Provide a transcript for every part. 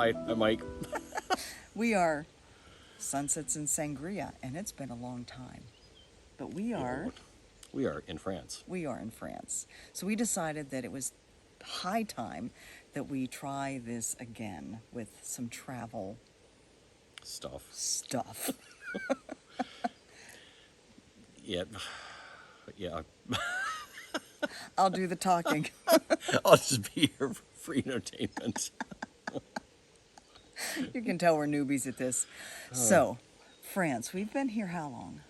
Hi, I'm Mike. We are Sunsets and Sangria, and it's been a long time. But we are In France. in France. So we decided that it was high time that we try this again with some travel stuff. Yeah. Yeah. I'll do the talking. I'll just be here for entertainment. You can tell we're newbies at this. So, France, we've been here how long?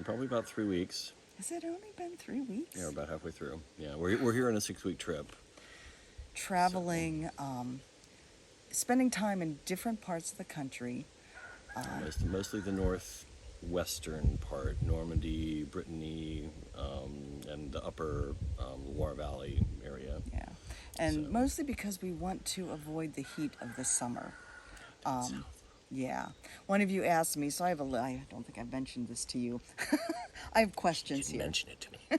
Probably about 3 weeks. Has it only been 3 weeks? Yeah, we're about halfway through. Yeah, we're here on a 6-week trip. Traveling, spending time in different parts of the country. Mostly the northwestern part, Normandy, Brittany, and the upper Loire Valley area. Yeah, and So- mostly because we want to avoid the heat of the summer. Yeah, one of you asked me, so I don't think I've mentioned this to you. I have questions Didn't here. mention it to me.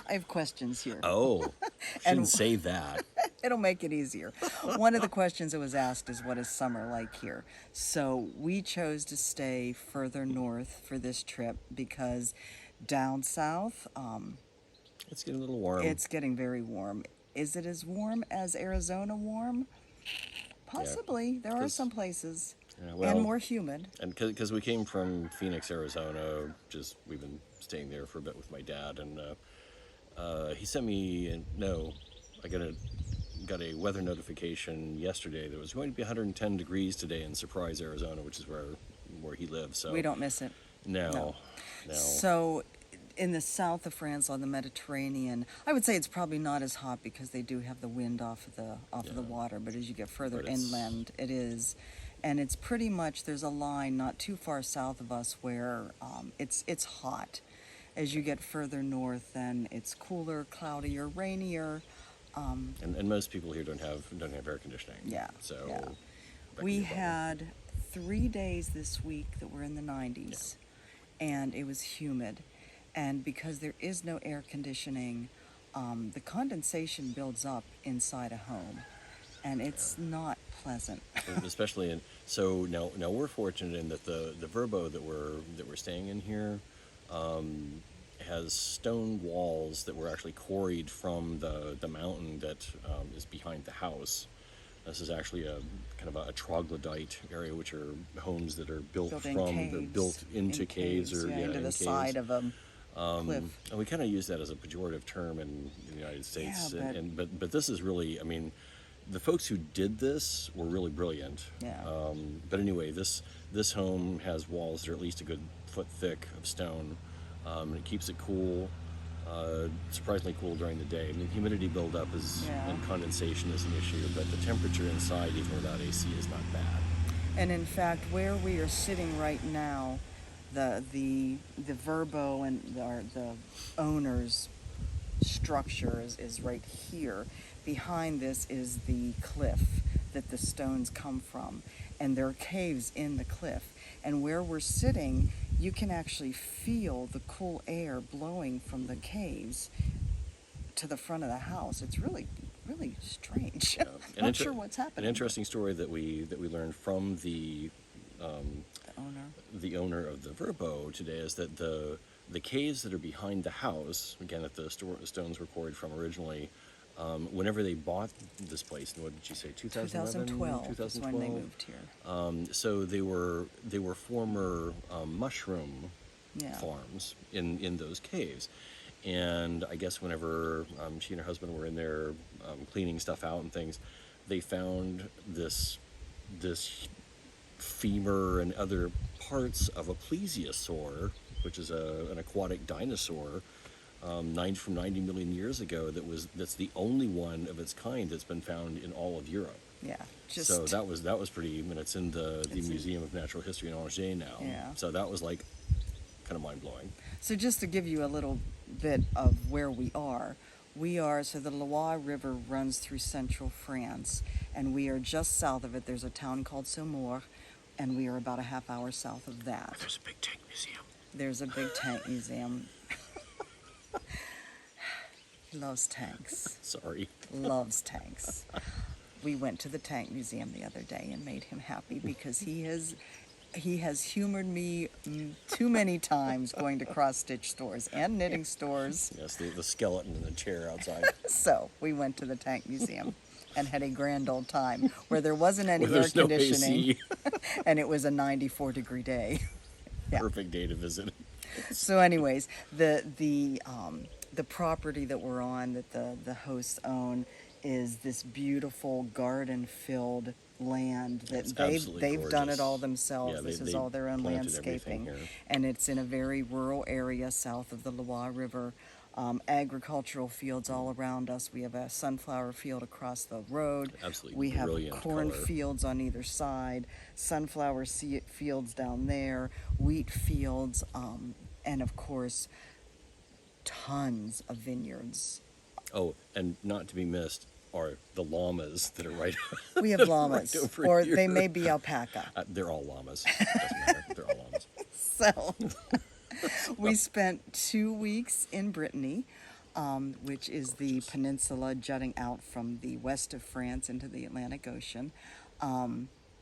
I have questions here. Oh, shouldn't say that. It'll make it easier. One of the questions that was asked is, what is summer like here? So we chose to stay further north for this trip because down south, It's getting a little warm. it's getting very warm. Is it as warm as Arizona warm? Possibly. There are 'Cause- some places. Yeah, well, And more humid. And because we came from Phoenix, Arizona, we've been staying there for a bit with my dad, and he sent me I got a weather notification yesterday that it was going to be 110 degrees today in Surprise, Arizona, which is where he lives. So We don't miss it. No. So, in the south of France, on the Mediterranean, I would say it's probably not as hot because they do have the wind off of the water. But as you get further But it's- inland, it is, and it's pretty much there's a line not too far south of us where it's hot. As you get further north, then it's cooler, cloudier, rainier. And most people here don't have air conditioning. Yeah. So yeah. that can We be a bummer. had 3 days this week that were in the 90s, and it was humid. And because there is no air conditioning, the condensation builds up inside a home, and it's not pleasant. Especially now we're fortunate in that the Verbo that we're staying in here has stone walls that were actually quarried from the mountain that is behind the house. This is actually a kind of a troglodyte area, which are homes that are built into caves or into the caves. side of a cliff. And we kind of use that as a pejorative term in the United States. Yeah, But this is really, I mean, the folks who did this were really brilliant. Yeah. But anyway, this home has walls that are at least a good foot thick of stone, and it keeps it cool, surprisingly cool during the day. I mean, humidity buildup and condensation is an issue, but the temperature inside, even without AC, is not bad. And in fact, where we are sitting right now, the Verbo and the owner's structure is right here. Behind this is the cliff that the stones come from, and there are caves in the cliff. And where we're sitting, you can actually feel the cool air blowing from the caves to the front of the house. It's really, really strange. Yeah. Not sure what's happening. An interesting story that we learned from the owner of the Verbo today is that the caves that are behind the house, again, that the stones were quarried from originally, whenever they bought this place, and what did you say, 2012 is when they moved here. So they were former mushroom Yeah. farms in those caves. And I guess whenever she and her husband were in there cleaning stuff out and things, they found this femur and other parts of a plesiosaur, which is an aquatic dinosaur, 90 million years ago. That's the only one of its kind that's been found in all of Europe. Yeah. So that was pretty. I mean, it's in the Museum of Natural History in Angers now. Yeah. So that was like kind of mind blowing. So just to give you a little bit of where we are, so the Loire River runs through central France, and we are just south of it. There's a town called Saumur, and we are about a half hour south of that. There's a big tank museum. There's a big tank museum. He loves tanks. Sorry. Loves tanks. we went to the Tank Museum the other day and made him happy because he has humored me too many times going to cross-stitch stores and knitting stores. Yes, the skeleton in the chair outside. So we went to the Tank Museum and had a grand old time where there wasn't any Where air there's no conditioning, AC. and it was a 94-degree day. Yeah. Perfect day to visit. So, anyways, the property that we're on, that the hosts own, is this beautiful garden-filled land that It's absolutely they've done it gorgeous. all themselves. Yeah, This is they all their own planted everything landscaping, here. and it's in a very rural area south of the Loire River. Agricultural fields all around us. We have a sunflower field across the road. Absolutely We have brilliant corn color. fields on either side, sunflower fields down there, wheat fields, and of course, tons of vineyards. Oh, and not to be missed are the llamas that are right. We have llamas, Right over or here. they may be alpaca. They're all llamas. Doesn't matter. They're all llamas. So we spent 2 weeks in Brittany, which is the peninsula jutting out from the west of France into the Atlantic Ocean.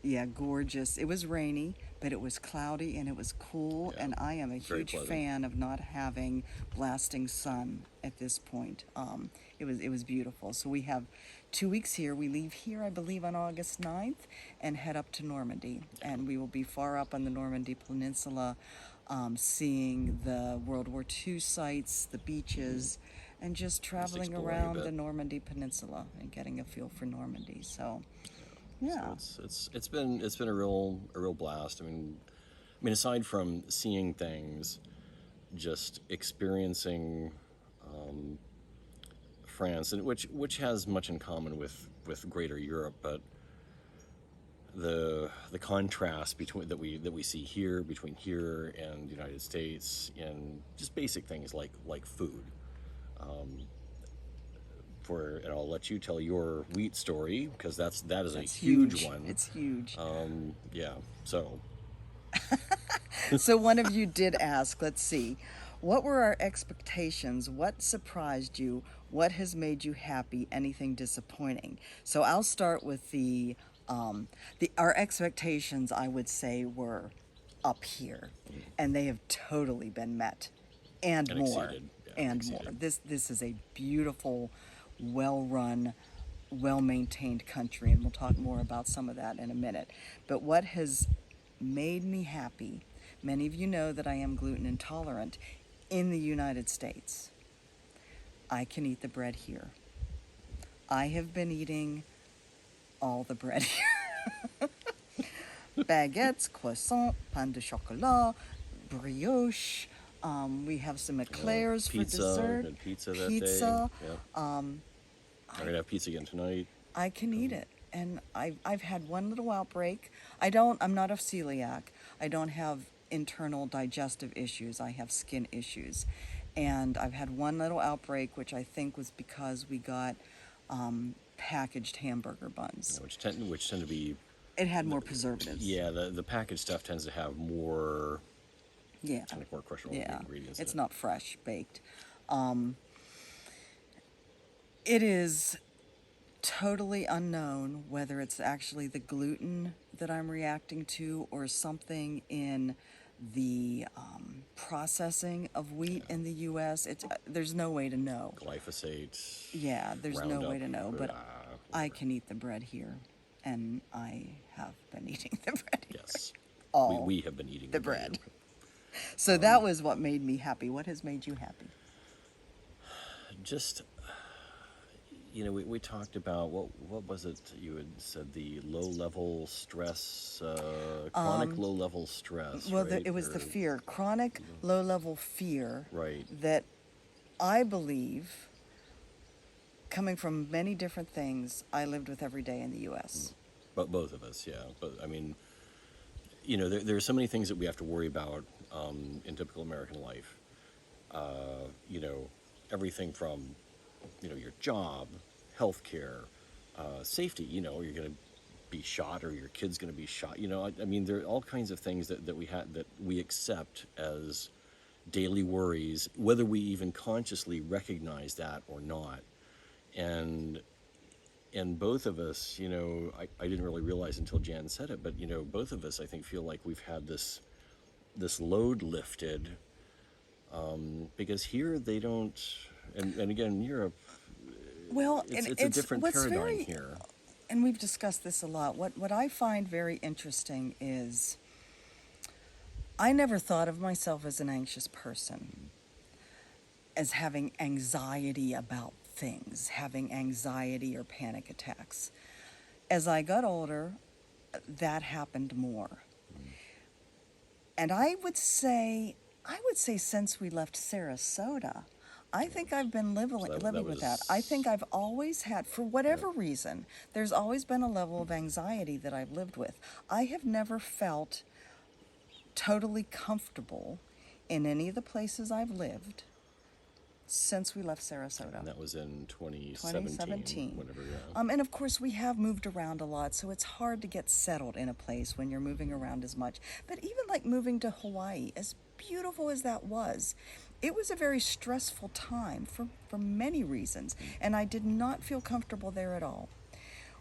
Yeah, gorgeous. It was rainy, but it was cloudy and it was cool. Yeah, And I am a very huge pleasant. fan of not having blasting sun at this point. It was beautiful. So we have 2 weeks here. We leave here, I believe, on August 9th and head up to Normandy. And we will be far up on the Normandy Peninsula, seeing the World War II sites, the beaches, and just traveling exploring a around bit. the Normandy Peninsula and getting a feel for Normandy. So, yeah. So it's been a real blast. I mean, aside from seeing things, just experiencing France, and which has much in common with Greater Europe, but the contrast between that we see here between here and the United States in just basic things like food. And I'll let you tell your wheat story because that is That's a huge huge. one. It's huge. Yeah. So So one of you did ask, let's see, what were our expectations? What surprised you? What has made you happy? Anything disappointing? So I'll start with our expectations, I would say, were up here, and they have totally been met, and And more, exceeded. Yeah, and exceeded. more. This is a beautiful, well-run, well-maintained country, and we'll talk more about some of that in a minute. But what has made me happy? Many of you know that I am gluten intolerant in the United States. I can eat the bread here. I have been eating all the bread here. Baguettes, croissant, pain de chocolat, brioche. We have some eclairs for pizza. dessert. Had pizza that Pizza. day. Yeah. We're gonna have pizza again tonight. I can eat it, and I've had one little outbreak. I'm not a celiac. I don't have internal digestive issues. I have skin issues, and I've had one little outbreak, which I think was because we got packaged hamburger buns. Which tend to be. It had more preservatives. Yeah, the packaged stuff tends to have more Yeah. kind of more questionable Yeah. ingredients. It's in it. not fresh baked. It is totally unknown whether it's actually the gluten that I'm reacting to or something in the processing of wheat in the U.S. There's no way to know. Glyphosate. Yeah, there's no way Roundup, to know, but I whatever. can eat the bread here, and I have been eating the bread here. Yes. All We have been eating the bread. bread. So that was what made me happy. What has made you happy? Just, we talked about what was it you had said, the low level stress, chronic low level stress. Well, right? it was the Or- fear, chronic low-level fear Right. that I believe, coming from many different things, I lived with every day in the U.S. But both of us, yeah. But I mean, there are so many things that we have to worry about in typical American life. Everything from, your job, healthcare, safety. You're going to be shot, or your kid's going to be shot. I mean, there are all kinds of things that we accept as daily worries, whether we even consciously recognize that or not. And and both of us, I didn't really realize until Jan said it, but both of us, I think, feel like we've had this load lifted, because here they don't, and again in Europe, Well, and it's a different what's paradigm very, here. and we've discussed this a lot. What I find very interesting is I never thought of myself as an anxious person, as having anxiety about things, having anxiety or panic attacks. As I got older, that happened more. And I would say since we left Sarasota, I think I've been living, So living with that. I think I've always had, for whatever reason, there's always been a level of anxiety that I've lived with. I have never felt totally comfortable in any of the places I've lived since we left Sarasota. And that was in 2017. Whatever, yeah. And of course, we have moved around a lot, so it's hard to get settled in a place when you're moving around as much. But even like moving to Hawaii, as beautiful as that was, it was a very stressful time for many reasons, and I did not feel comfortable there at all.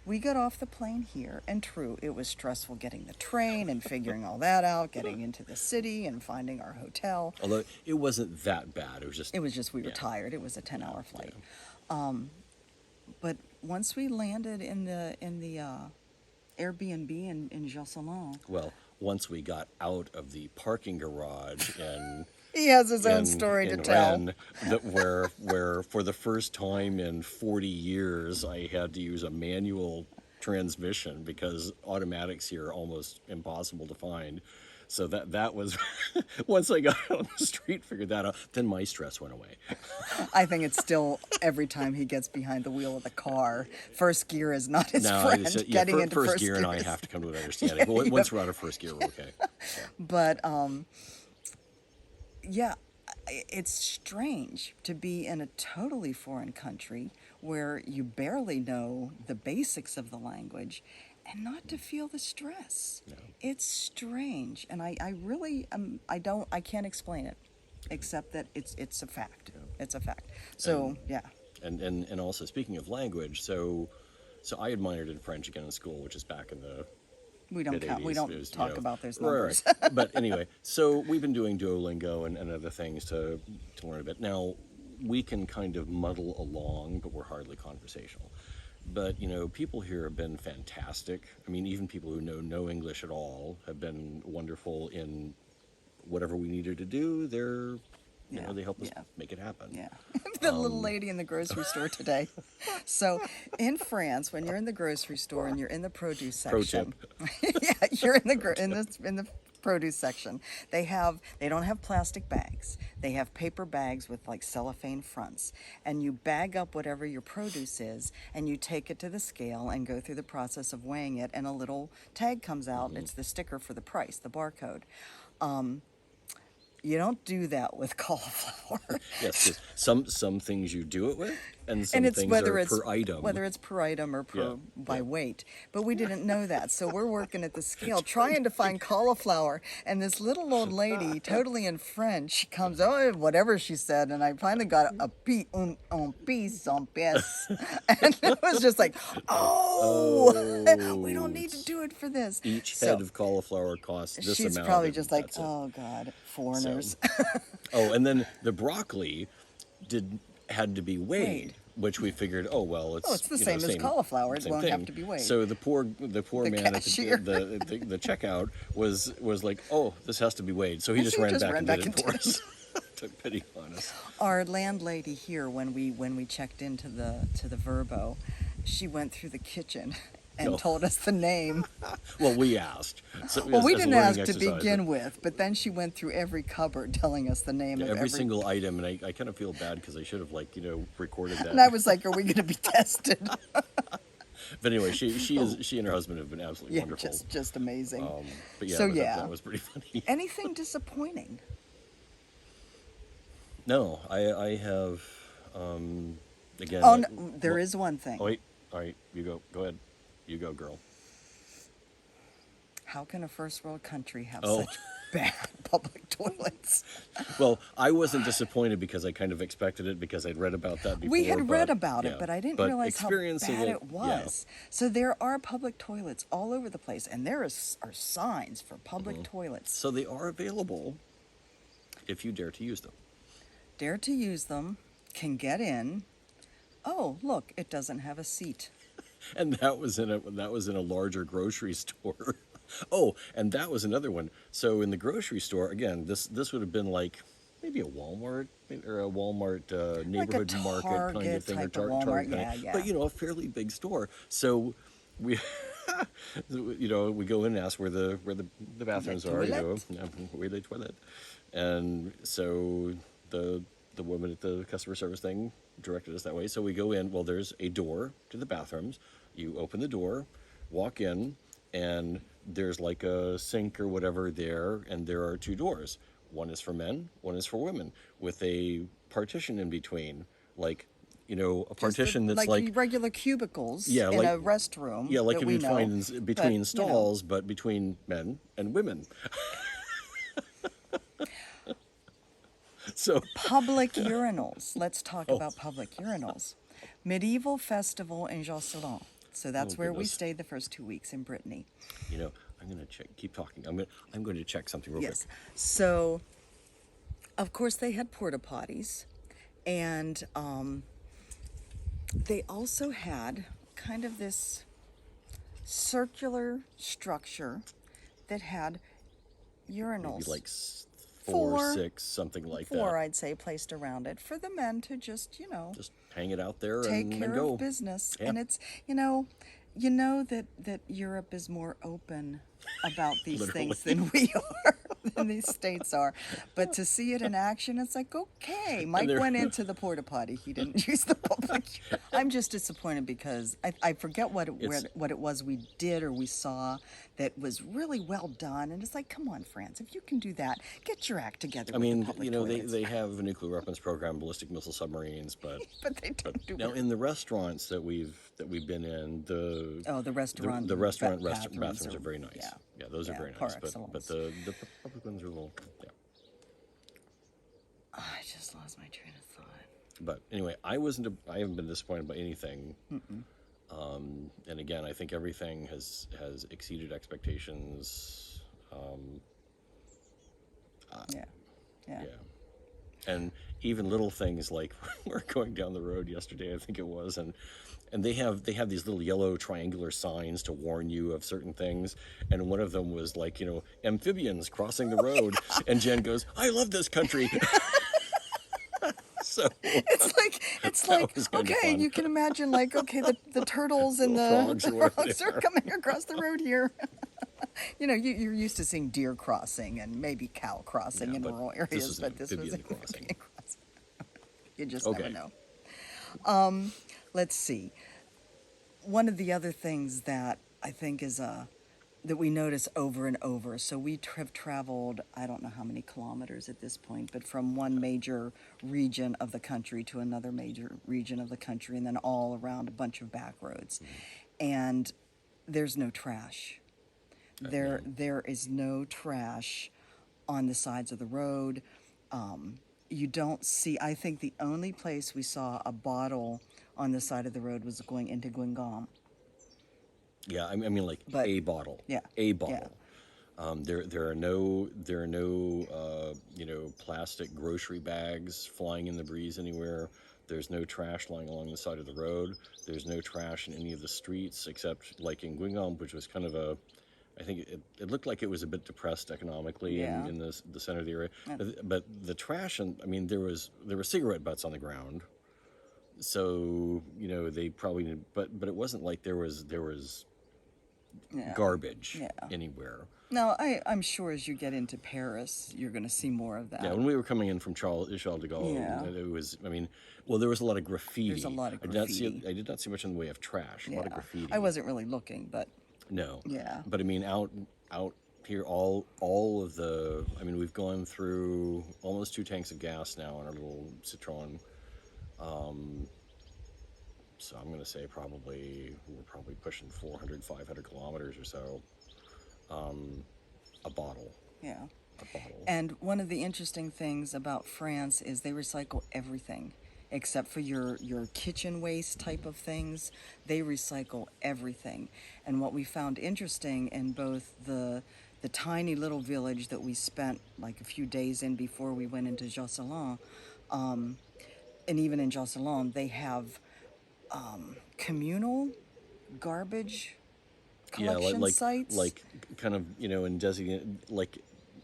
We got off the plane here, and true, it was stressful getting the train and figuring all that out, getting into the city and finding our hotel. Although it wasn't that bad, It was just we were tired. It was a 10-hour flight. But once we landed in the Airbnb in Jocelyn, well, once we got out of the parking garage and he has his own story to tell. Rennes, where for the first time in 40 years I had to use a manual transmission because automatics here are almost impossible to find. So that was once I got on the street, figured that out, then my stress went away. I think it's still every time he gets behind the wheel of the car, first gear is not his friend. Getting into first gear and I is- have to come to an understanding. But once we're out of first gear, we're okay. Yeah. But yeah, it's strange to be in a totally foreign country where you barely know the basics of the language and not to feel the stress. No. It's strange, and I really I can't explain it except that it's a fact. It's a fact. So, yeah. And also speaking of language, so I had minored in French again in school, which is back in the We don't count. We mid-80s. don't It was, talk about those right, numbers. right. But anyway, so we've been doing Duolingo and other things to learn a bit. Now, we can kind of muddle along, but we're hardly conversational. But, people here have been fantastic. I mean, even people who know no English at all have been wonderful in whatever we needed to do. They help us make it happen. Yeah. The little lady in the grocery store today. So in France, when you're in the grocery store and you're in the produce Pro section, tip. yeah, you're in the produce section. They don't have plastic bags. They have paper bags with like cellophane fronts, and you bag up whatever your produce is, and you take it to the scale and go through the process of weighing it, and a little tag comes out. It's the sticker for the price, the barcode. You don't do that with cauliflower. Yes, 'cause some things you do it with, and some And it's things whether are it's per item. whether it's per item or per by yeah. weight. But we didn't know that, so we're working at the scale trying to find cauliflower. And this little old lady, totally in French, comes, oh, whatever she said, and I finally got a piece, un piece, un piece, and it was just like, we don't need to do it for this. Each head of cauliflower costs this she's amount. probably and just like, that's it. oh God, foreigners. Oh, and then the broccoli had to be weighed, Weighed. which we figured, it's the same as cauliflower. It same won't thing. have to be weighed. So the poor The man cashier. at the checkout was like, oh, this has to be weighed. So he just ran back and did it for us. Took pity on us. Our landlady here, when we checked into the Verbo, she went through the kitchen and No. told us the name. Well, we asked. So Well, we as a didn't learning ask to exercise, begin with, but then she went through every cupboard telling us the name of every single item, and I kind of feel bad because I should have recorded that. And I was like, "Are we going to be tested?" But anyway, she and her husband have been absolutely Yeah, wonderful. just amazing. But yeah, So, that was pretty funny. Anything disappointing? No, I have again. Oh, no, there is one thing. Oh wait, all right, you go. Go ahead, you go, girl. How can a first world country have Oh. such bad public toilets. Well, I wasn't disappointed because I kind of expected it because I'd read about that before. We had read but, about it, yeah. but I didn't But realize how experiencing bad it, it was. So there are public toilets all over the place, and there are signs for public toilets. So they are available if you dare to use them. Dare to use them, can get in. Oh, look, it doesn't have a seat. And that was in a larger grocery store. Oh, and that was another one. So in the grocery store, again, this would have been like maybe a Walmart or a Walmart neighborhood market kind Target of thing, or type of Target Walmart, kind yeah, of, yeah. but a fairly big store. So we, we go in and ask where the bathrooms are. toilet. Where the toilet, and so the woman at the customer service thing directed us that way. So we go in. Well, there's a door to the bathrooms. You open the door, walk in, and there's like a sink or whatever there, and there are two doors. One is for men, one is for women, with a partition in between, like a partition that's like regular cubicles yeah, in like a restroom. yeah, like that if we you know, find in between but, stalls, but between men and women. So Public urinals. Let's talk about public urinals. Medieval festival in Josselin. So that's where we goodness. stayed the first 2 weeks in Brittany. I'm gonna check. Keep talking. I'm going to check something real Yes. quick. So, of course, they had porta potties, and they also had kind of this circular structure that had urinals. Maybe like four, Four. 6, something like Four, that. I'd say, placed around it for the men to just Hang it out there take and care go. of business. Yeah. And it's that Europe is more open about these Literally. things than we are, than these states are. But to see it in action, it's like, okay, Mike they're- went into the porta potty. He didn't use the public. I'm just disappointed because I forget what it was we did or we saw that was really well done. And it's like, come on, France, if you can do that, get your act together. I with mean, the public toilets. they have a nuclear weapons program, ballistic missile submarines, but But they don't do now it. in the restaurants that we've been in, The restaurant bathrooms are very nice. Yeah, those are yeah, very par nice. But excellence. the public ones are a little I just lost my train of thought. But anyway, I haven't been disappointed by anything. And again, I think everything has exceeded expectations. Yeah. Yeah. And even little things like we're going down the road yesterday, I think it was, and they have these little yellow triangular signs to warn you of certain things, and one of them was like, amphibians crossing the road, and Jen goes, "I love this country." So It's like was kind of okay, fun. you can imagine the turtles and the frogs or whatever frogs are coming across the road here. You're used to seeing deer crossing and maybe cow crossing in but rural this areas, was an but this was amphibian an crossing. amphibian crossing. You just Okay. never know. Let's see. One of the other things that I think is that we notice over and over. So we have traveled, I don't know how many kilometers at this point, but from one major region of the country to another major region of the country, and then all around a bunch of back roads. And there's no trash. There is no trash on the sides of the road. You don't see, I think the only place we saw a bottle on the side of the road was going into Guingamp. Yeah, I mean like But- a bottle. yeah, A bottle. yeah. There are no plastic grocery bags flying in the breeze anywhere. There's no trash lying along the side of the road. There's no trash in any of the streets except like in Guingamp, which was kind of I think it looked like it was a bit depressed economically Yeah. in the center of the area. But the trash, and I mean there were cigarette butts on the ground. So they probably, but it wasn't like there was Yeah. garbage Yeah. anywhere. No, I'm sure as you get into Paris, you're going to see more of that. Yeah, when we were coming in from Charles de Gaulle, Yeah. it was. I mean, well, there was a lot of graffiti. There's a lot of I did not see much in the way of trash. A lot of graffiti. I wasn't really looking, but No. Yeah. But I mean, out here, all of the. I mean, we've gone through almost 2 tanks of gas now in our little Citroen. So I'm going to say we're probably pushing 400, 500 kilometers or so. A bottle. yeah. a bottle. And one of the interesting things about France is they recycle everything except for your kitchen waste type of things. They recycle everything. And what we found interesting in both the tiny little village that we spent like a few days in before we went into Josselin, and even in Josselin, they have communal garbage Yeah, collection sites. like kind of, in designate, like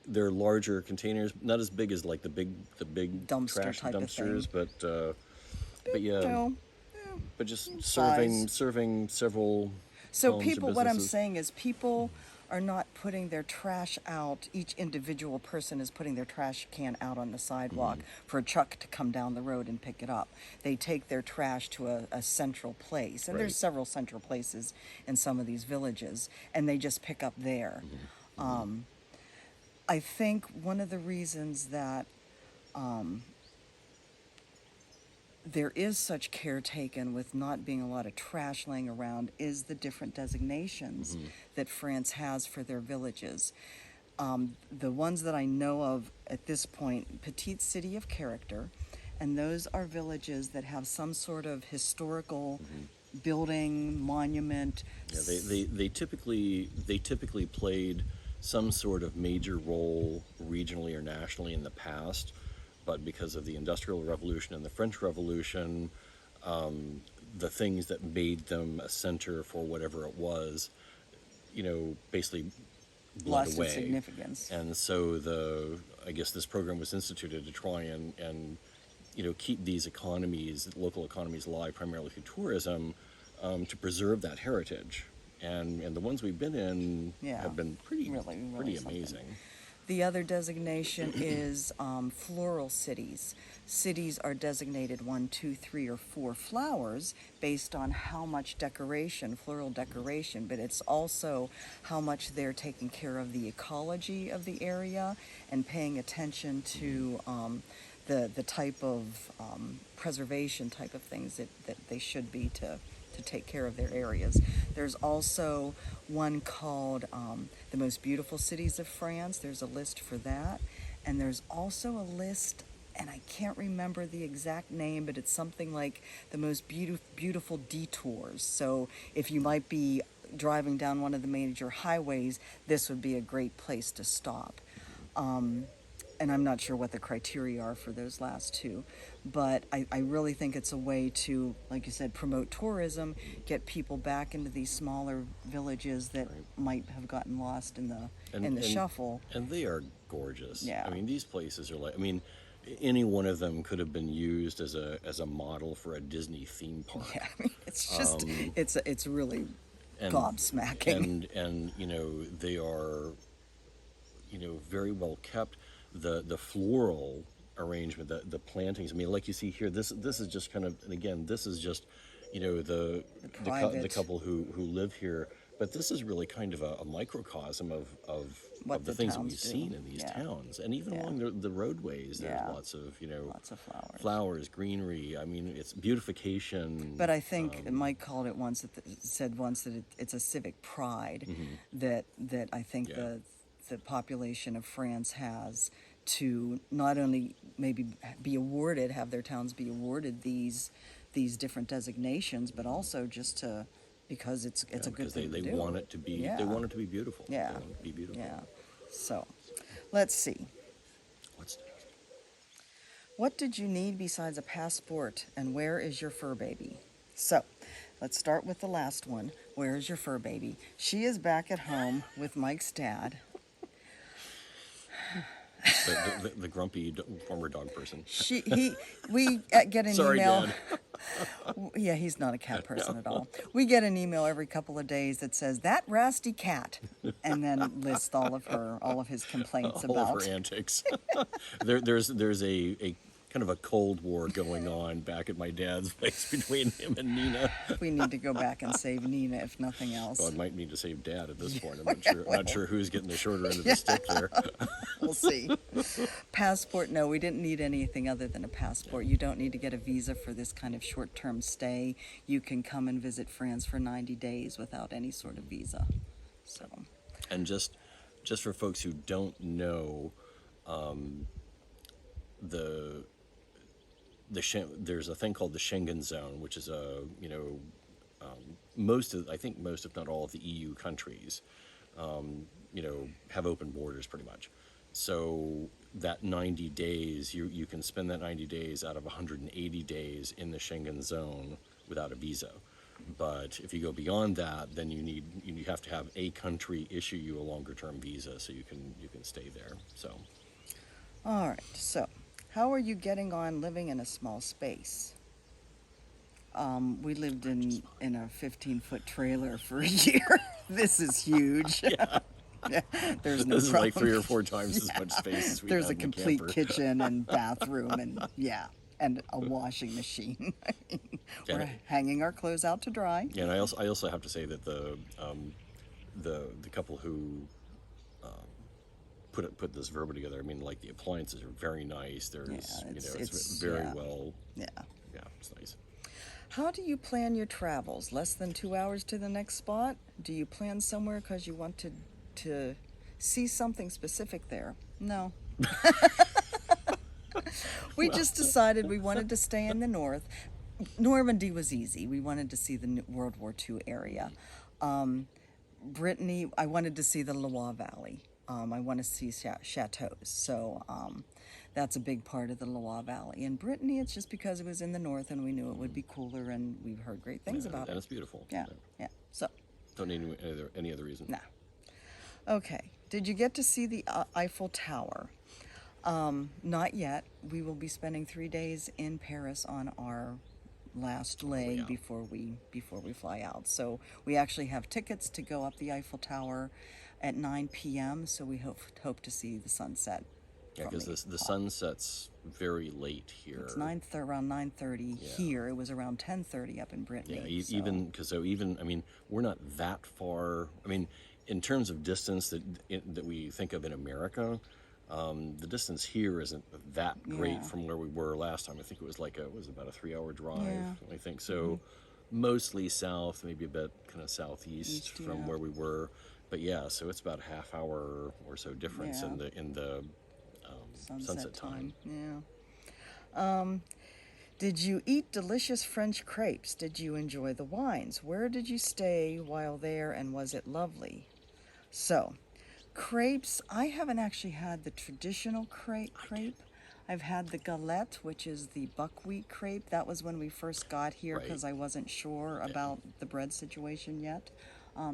they're larger containers, not as big as like the big Dumpster trash type of thing. dumpsters, but yeah, No, but just size. serving several So homes or people, what I'm businesses. saying is people are not putting their trash out. Each individual person is putting their trash can out on the sidewalk for a truck to come down the road and pick it up. They take their trash to a central place, and there's Right. several central places in some of these villages, and they just pick up there. I think one of the reasons that there is such care taken with not being a lot of trash laying around is the different designations that France has for their villages. The ones that I know of at this point, Petite City of Character, and those are villages that have some sort of historical building, monument. Yeah, they typically played some sort of major role regionally or nationally in the past, but because of the Industrial Revolution and the French Revolution, the things that made them a center for whatever it was, basically bled Lost its away. significance. And so I guess this program was instituted to try and keep these economies, local economies alive primarily through tourism, to preserve that heritage. And the ones we've been in Yeah, have been pretty really something. amazing. The other designation is floral cities. Cities are designated 1, 2, 3, or 4 flowers based on how much decoration, floral decoration, but it's also how much they're taking care of the ecology of the area and paying attention to the type of preservation type of things that they should be to take care of their areas. There's also one called The Most Beautiful Cities of France. There's a list for that. And there's also a list, and I can't remember the exact name, but it's something like the most beautiful detours. So if you might be driving down one of the major highways, this would be a great place to stop. And I'm not sure what the criteria are for those last two, but I really think it's a way to, like you said, promote tourism, get people back into these smaller villages that might have gotten lost in the shuffle. And they are gorgeous. Yeah. I mean, these places are like, any one of them could have been used as a model for a Disney theme park. Yeah, I mean, it's just it's really And gobsmacking. and they are very well kept. The floral arrangement, the plantings. I mean, like you see here, this is just kind of, and again, this is just the private. the couple who live here. But this is really kind of a microcosm of What the the things that towns we've do. seen in these Yeah. towns, and even Yeah. along the roadways. There's Yeah. lots of Lots of flowers. flowers, greenery. I mean, it's beautification. But I think Mike called it once said once that it's a civic pride that I think Yeah. the population of France has to not only maybe have their towns be awarded these different designations, but also just to because it's a good because thing they to do. want it to be Yeah. they want it to be beautiful. Yeah. They want it to be beautiful. Yeah. So, let's see. What's next? What did you need besides a passport, and where is your fur baby? So, let's start with the last one. Where is your fur baby? She is back at home with Mike's dad. The grumpy former dog person. We get an Sorry, email. Dad. Yeah, he's not a cat person at all. We get an email every couple of days that says that rasty cat, and then lists all of his complaints All about. of her antics. There's a kind of a cold war going on back at my dad's place between him and Nina. We need to go back and save Nina, if nothing else. Well, I might need to save Dad at this point. I'm not sure who's getting the shorter end of the stick there. We'll see. Passport, no, we didn't need anything other than a passport. You don't need to get a visa for this kind of short-term stay. You can come and visit France for 90 days without any sort of visa. So, And just for folks who don't know, the there's a thing called the Schengen zone, which is a I think most if not all of the EU countries have open borders pretty much. So that 90 days, you can spend that 90 days out of 180 days in the Schengen zone without a visa. But if you go beyond that, then you have to have a country issue you a longer term visa so you can stay there. So All right. So, how are you getting on living in a small space? We lived in a 15-foot trailer for a year. This is huge. yeah, Yeah, there's no this is like problem. 3 or 4 times as much space as we There's have a in the complete camper. kitchen and bathroom and and a washing machine. I mean, And we're hanging our clothes out to dry. Yeah, and I also have to say that the couple who put this verbo together, I mean, like the appliances are very nice. There's it's very yeah. well. Yeah. Yeah, it's nice. How do you plan your travels? Less than 2 hours to the next spot? Do you plan somewhere because you want to see something specific there? No. We just decided we wanted to stay in the north. Normandy was easy. We wanted to see the World War II area. Brittany, I wanted to see the Loire Valley. I want to see chateaus. So that's a big part of the Loire Valley. And Brittany, it's just because it was in the north and we knew it would be cooler and we've heard great things about And it. it's beautiful. Yeah, yeah. So, Don't need any other reason. nah. Okay. Did you get to see the Eiffel Tower? Not yet. We will be spending 3 days in Paris on our last leg out. before we fly out. So we actually have tickets to go up the Eiffel Tower at 9 p.m. So we hope to see the sunset. Yeah, because the sun sets very late here. It's around 9:30 here. It was around 10:30 up in Brittany. Yeah, even I mean, we're not that far. I mean, in terms of distance that we think of in America, the distance here isn't that great Yeah. from where we were last time. I think it was about a 3-hour drive. Yeah. I think so. Mostly south, maybe a bit kind of southeast East, from yeah. where we were. But yeah, so it's about a half hour or so difference Yeah. in the sunset time. Yeah. Did you eat delicious French crepes? Did you enjoy the wines? Where did you stay while there, and was it lovely? So, crepes, I haven't actually had the traditional crepe. I've had the galette, which is the buckwheat crepe. That was when we first got here Right. because I wasn't sure about the bread situation yet.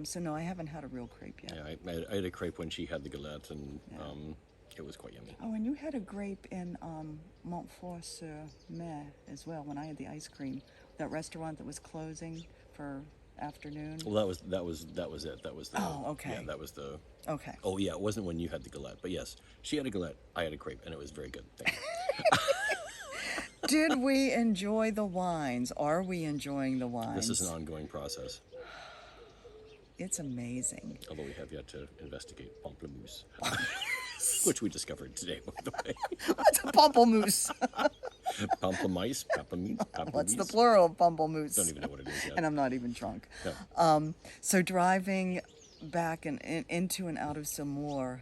So no, I haven't had a real crepe yet. Yeah, I had a crepe when she had the galette, and it was quite yummy. Oh, and you had a grape in Montfort-sur-Mer as well when I had the ice cream. That restaurant that was closing for afternoon. Well, that was it. That was the. Oh, okay. Yeah, that was the. Okay. Oh yeah, it wasn't when you had the galette, but yes, she had a galette. I had a crepe, and it was very good. Thank you. Did we enjoy the wines? Are we enjoying the wines? This is an ongoing process, It's amazing. although we have yet to investigate pamplemousse, which we discovered today, by the way. What's a pamplemousse? Pamplemousse, pamplemousse. What's the plural of pamplemousse? Don't even know what it is yet. And I'm not even drunk. No. So driving back and into and out of Saumur,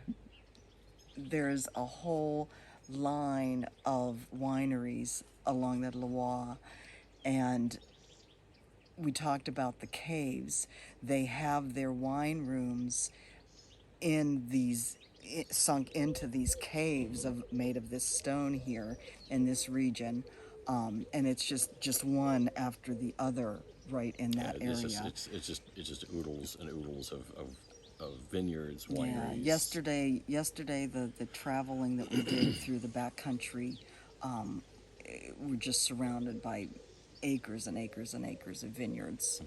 there's a whole line of wineries along the Loire, and we talked about the caves. They have their wine rooms sunk into these caves made of this stone here in this region, and it's just one after the other right in that area. It's just oodles and oodles of vineyards, Yeah, wineries. yesterday the traveling that we did through the backcountry, we're just surrounded by acres and acres and acres of vineyards,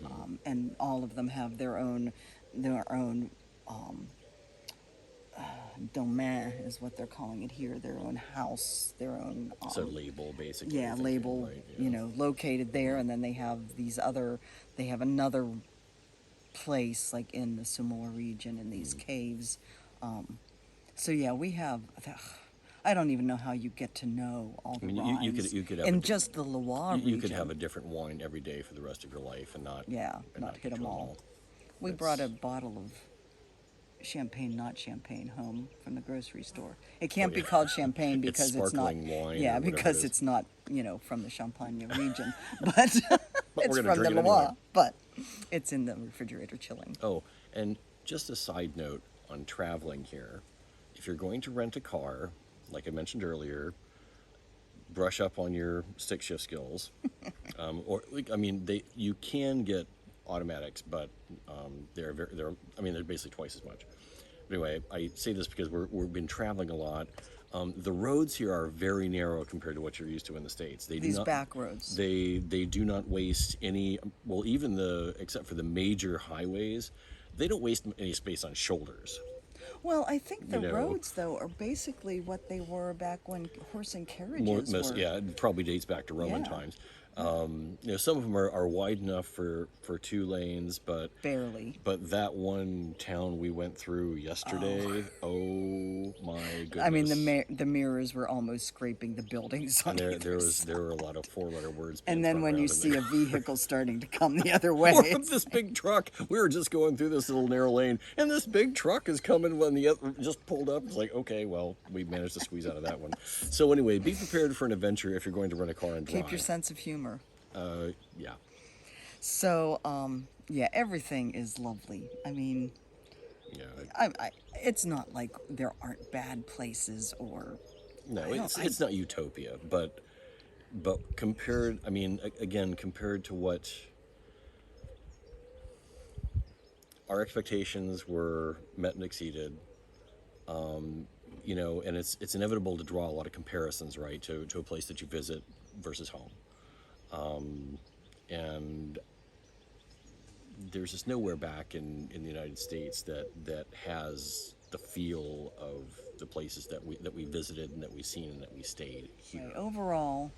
and all of them have their own domain is what they're calling it here, their own house, their own So label, basically. yeah, I think, label, right, yeah. located there, and then they have another place like in the Saumur region in these caves. So yeah, we have. I don't even know how you get to know all the I mean, wines. you could have in just the Loire region. You could have a different wine every day for the rest of your life and not not get hit to them all. We brought a bottle of champagne, not champagne, home from the grocery store. It can't be yeah. called champagne It's because it's not. sparkling wine or Yeah, whatever it because is. it's not, from the Champagne region, but But it's we're gonna from the drink it Loire. anyway. But it's in the refrigerator chilling. Oh, and just a side note on traveling here. If you're going to rent a car, like I mentioned earlier, brush up on your stick shift skills. Or like, I mean, you can get automatics, but they're basically twice as much. But anyway, I say this because we've been traveling a lot. The roads here are very narrow compared to what you're used to in the States. They do These not back roads. they do not waste any, well, even the except for the major highways, they don't waste any space on shoulders. Well, I think the You know, roads, though, are basically what they were back when horse and carriages were. yeah, it probably dates back to Roman Yeah. times. Some of them are wide enough for 2 lanes, Barely. but that one town we went through yesterday, oh my goodness! I mean, the mirrors were almost scraping the buildings on And there either side. there were a lot of 4-letter words. Being And then thrown when around you in see there. a vehicle starting to come the other way, Or it's this big truck. We were just going through this little narrow lane, and this big truck is coming when the other just pulled up. It's like, okay, well, we managed to squeeze out of that one. So anyway, be prepared for an adventure if you're going to rent a car and drive. keep your sense of humor. Yeah. So, yeah, everything is lovely. I mean, Yeah. it's not like there aren't bad places or. No, I don't- it's not utopia, but compared, I mean, again, compared to what our expectations were met and exceeded, and it's inevitable to draw a lot of comparisons, right, to a place that you visit versus home. And there's just nowhere back in the United States that has the feel of the places that we visited and that we've seen and that we stayed here. Right, overall,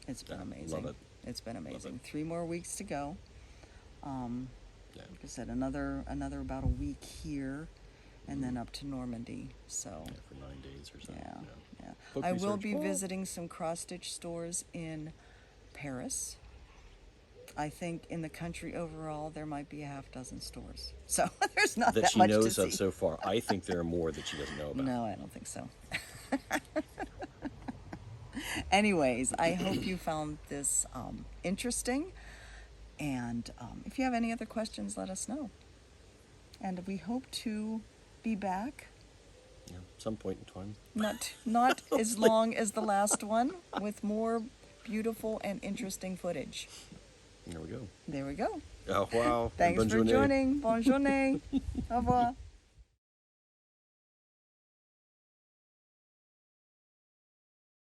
it's been amazing. Love it. It's been amazing. it. 3 more weeks to go. Yeah. Like I said, another about a week here, and then up to Normandy. So. Yeah, for 9 days or so. Yeah. Book I will research. be visiting some cross-stitch stores in Paris. I think in the country overall, there might be a half dozen stores. So there's not That that she much knows to of see. so far. I think there are more that she doesn't know about. No, I don't think so. Anyways, I hope you found this interesting. And if you have any other questions, let us know. And we hope to be back. Yeah, some point in time. Not as long as the last one, with more beautiful and interesting footage. There we go. There we go. Oh, wow. Thanks Bonne for journée. joining. Bonne journée. Au revoir.